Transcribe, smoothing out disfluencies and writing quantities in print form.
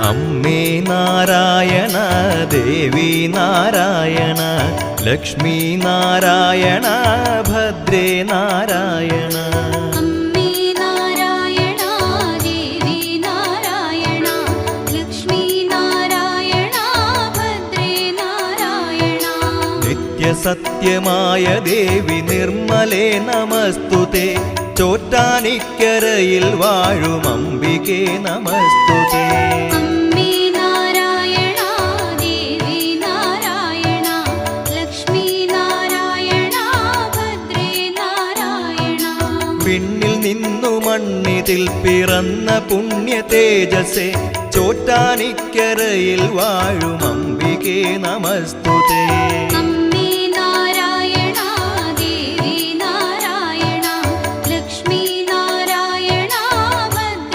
അമ്മേ നാരായണ ദേവി നാരായണ ലക്ഷ്മി നാരായണ ഭദ്രേ നാരായണ. അമ്മേ നാരായണ ദേവി നാരായണ ലക്ഷ്മി നാരായണ ഭദ്രേ നാരായണ. നിത്യസത്യമായ ദേവി നിർമ്മലേ നമസ്തുതേ. ചോറ്റാനിക്കരയിൽ വാഴും അംബികേ നമസ്തുതേ. അമ്മേ നാരായണ ദേവി നാരായണ ലക്ഷ്മി നാരായണ ഭദ്രേ നാരായണ. വിണ്ണിൽ നിന്നു മണ്ണിതിൽ പിറന്ന പുണ്യ തേജസ്സേ. ചോറ്റാനിക്കരയിൽ വാഴും അംബികേ നമസ്തുതേ.